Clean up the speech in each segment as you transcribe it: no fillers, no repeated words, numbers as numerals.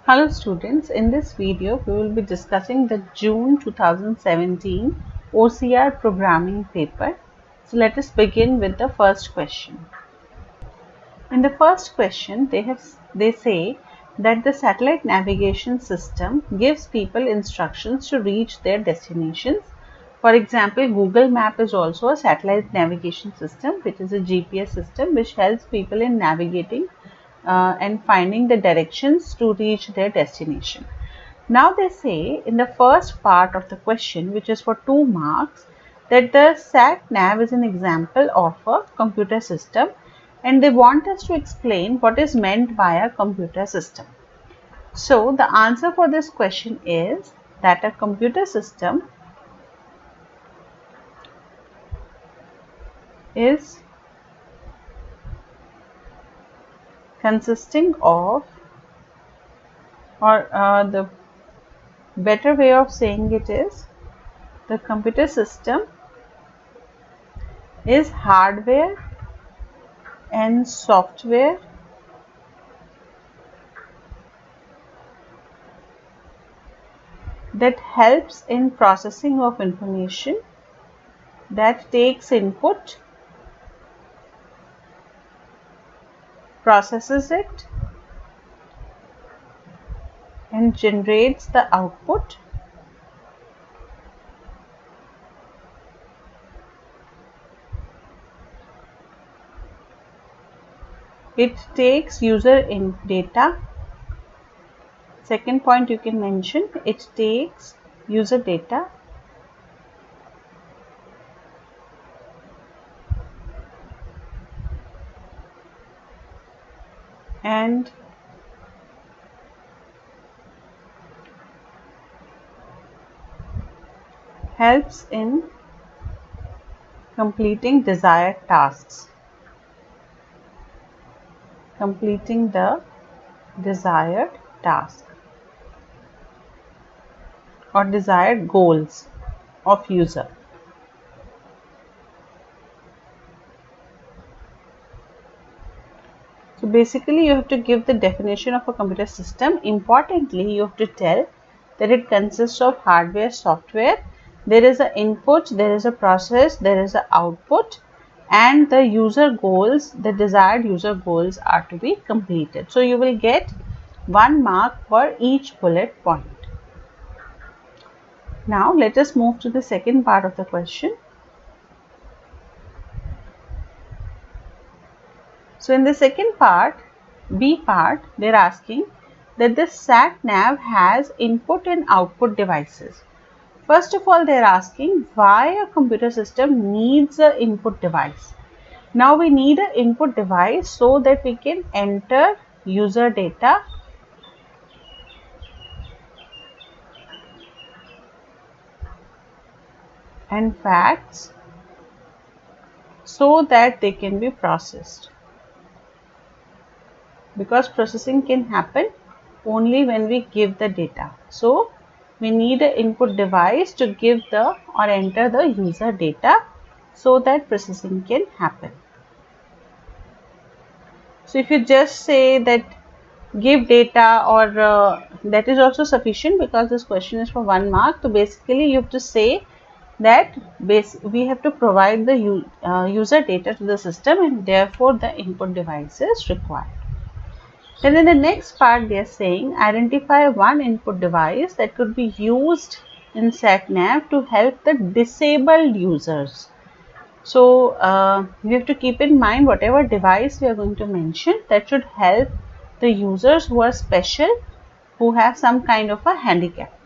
Hello students, in this video we will be discussing the June 2017 OCR programming paper. So let us begin with the first question. In the first question they say that the satellite navigation system gives people instructions to reach their destinations. For example, Google Map is also a satellite navigation system, which is a GPS system which helps people in navigating and finding the directions to reach their destination. Now they say in the first part of the question, which is for 2 marks, that the sat nav is an example of a computer system, and they want us to explain what is meant by a computer system. So the answer for this question is that a computer system is consisting of, or the better way of saying it is, the computer system is hardware and software that helps in processing of information, that takes input, processes it, and generates the output. It takes user in data. Second point you can mention, it takes user data and helps in completing desired tasks, completing the desired task or desired goals of user. So basically you have to give the definition of a computer system. Importantly, you have to tell that it consists of hardware, software, there is an input, there is a process, there is an output, and the user goals, the desired user goals are to be completed. So you will get 1 mark for each bullet point. Now let us move to the second part of the question. So in the second part, B part, they are asking that the sat nav has input and output devices. First of all, they are asking why a computer system needs an input device. Now we need an input device so that we can enter user data and facts so that they can be processed, because processing can happen only when we give the data. So we need an input device to give the or enter the user data so that processing can happen. So if you just say that give data, or that is also sufficient, because this question is for 1 mark. So basically you have to say that we have to provide the user data to the system, and therefore the input device is required. Then in the next part they are saying identify one input device that could be used in SatNav to help the disabled users. So we have to keep in mind whatever device we are going to mention, that should help the users who are special, who have some kind of a handicap.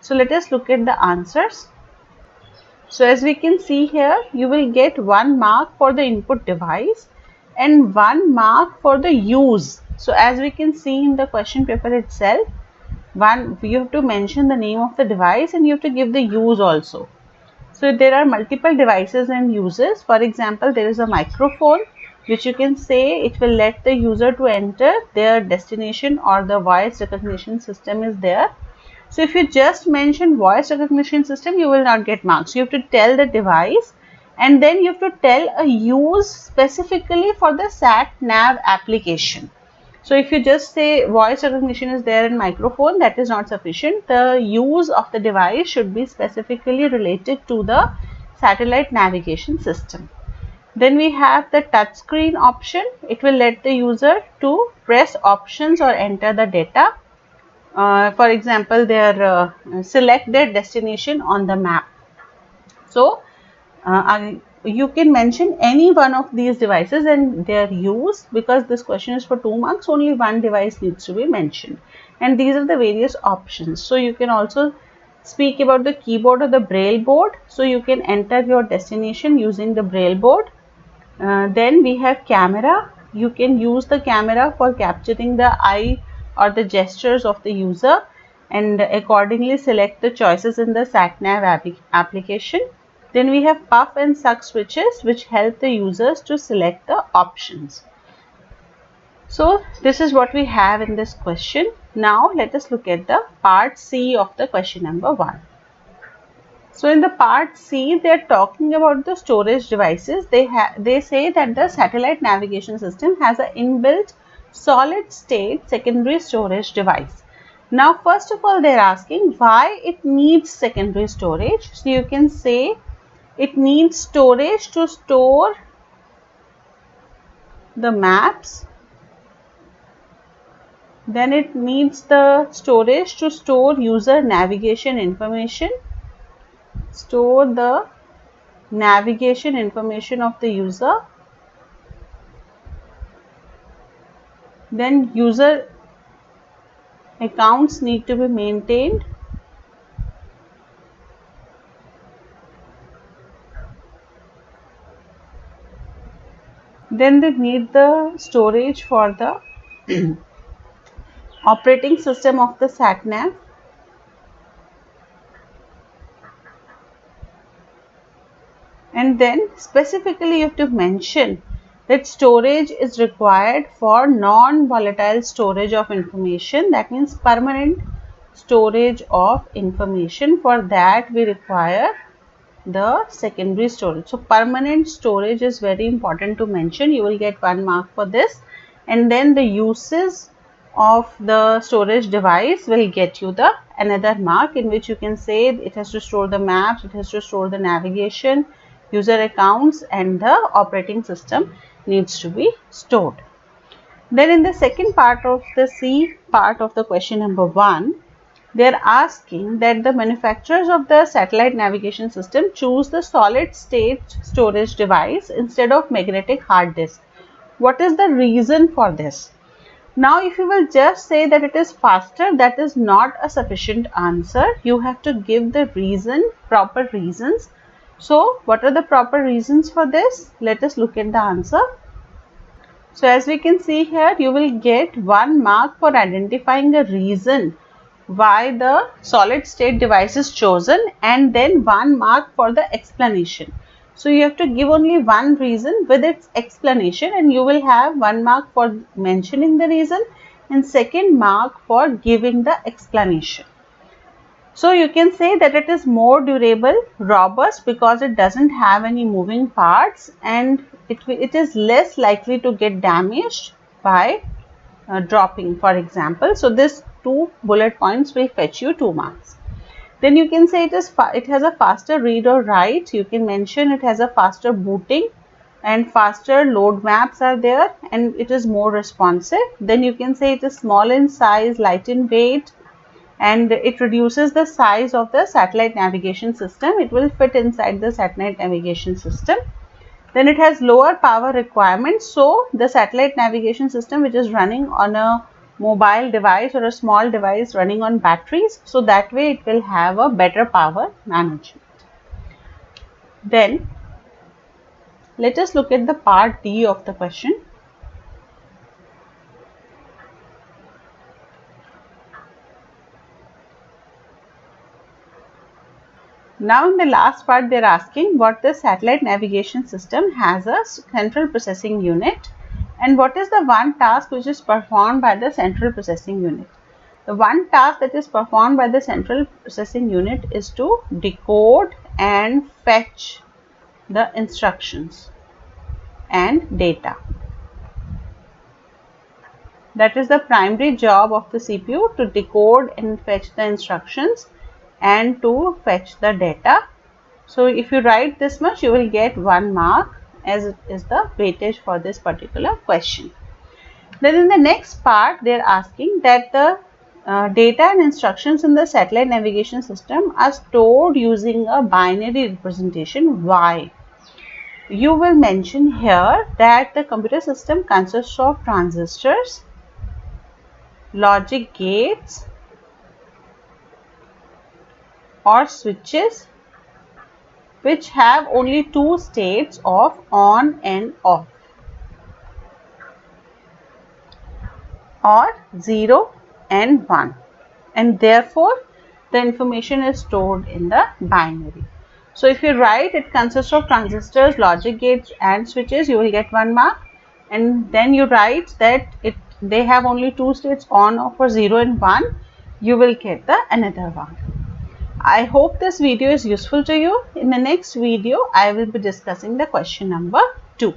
So let us look at the answers. So as we can see here, you will get 1 mark for the input device and 1 mark for the use. So as we can see in the question paper itself, you have to mention the name of the device and you have to give the use also. So there are multiple devices and uses. For example, there is a microphone which you can say it will let the user to enter their destination, or the voice recognition system is there. So if you just mention voice recognition system, you will not get marks. You have to tell the device, and then you have to tell a use specifically for the sat nav application. So if you just say voice recognition is there in microphone, that is not sufficient. The use of the device should be specifically related to the satellite navigation system. Then we have the touch screen option. It will let the user to press options or enter the data. For example, select their destination on the map. So you can mention any one of these devices and their use. Because this question is for 2 marks, only one device needs to be mentioned, and these are the various options. So you can also speak about the keyboard or the braille board, so you can enter your destination using the braille board. Then we have camera. You can use the camera for capturing the eye or the gestures of the user, and accordingly select the choices in the SatNav application. Then we have puff and suck switches, which help the users to select the options. So this is what we have in this question. Now let us look at the part C of the question number 1. So in the part C, they are talking about the storage devices. They say that the satellite navigation system has an inbuilt solid state secondary storage device. Now first of all, they are asking why it needs secondary storage. So you can say it needs storage to store the maps. Then it needs the storage to store user navigation information. Store the navigation information of the user. Then user accounts need to be maintained. Then they need the storage for the operating system of the SatNav. And then specifically you have to mention that storage is required for non-volatile storage of information. That means permanent storage of information. For that we require the secondary storage. So permanent storage is very important to mention. You will get 1 mark for this. And then the uses of the storage device will get you the another mark, in which you can say it has to store the maps, it has to store the navigation, user accounts, and the operating system needs to be stored. Then in the second part of the C part of the question number 1, they are asking that the manufacturers of the satellite navigation system choose the solid state storage device instead of magnetic hard disk. What is the reason for this? Now if you will just say that it is faster, that is not a sufficient answer. You have to give the reason, proper reasons. So what are the proper reasons for this? Let us look at the answer. So as we can see here, you will get 1 mark for identifying a reason why the solid state device is chosen, and then 1 mark for the explanation. So you have to give only one reason with its explanation, and you will have 1 mark for mentioning the reason and 2nd mark for giving the explanation. So you can say that it is more durable, robust, because it doesn't have any moving parts, and it is less likely to get damaged by dropping, for example. So this 2 bullet points will fetch you 2 marks. Then you can say it has a faster read or write. You can mention it has a faster booting and faster load maps are there, and it is more responsive. Then you can say it is small in size, light in weight, and it reduces the size of the satellite navigation system. It will fit inside the satellite navigation system. Then it has lower power requirements. So the satellite navigation system, which is running on a mobile device or a small device running on batteries, so that way it will have a better power management. Then let us look at the part D of the question. Now in the last part, they are asking what the satellite navigation system has a central processing unit, and what is the one task which is performed by the central processing unit. The one task that is performed by the central processing unit is to decode and fetch the instructions and data. That is the primary job of the CPU, to decode and fetch the instructions and to fetch the data. So if you write this much, you will get 1 mark, as it is the weightage for this particular question. Then in the next part, they are asking that the data and instructions in the satellite navigation system are stored using a binary representation. Why? You will mention here that the computer system consists of transistors, logic gates or switches which have only two states of on and off, or 0 and 1, and therefore the information is stored in the binary. So if you write it consists of transistors, logic gates and switches, you will get 1 mark, and then you write that they have only two states, on, off, or 0 and 1, you will get the another one. I hope this video is useful to you. In the next video, I will be discussing the question number 2.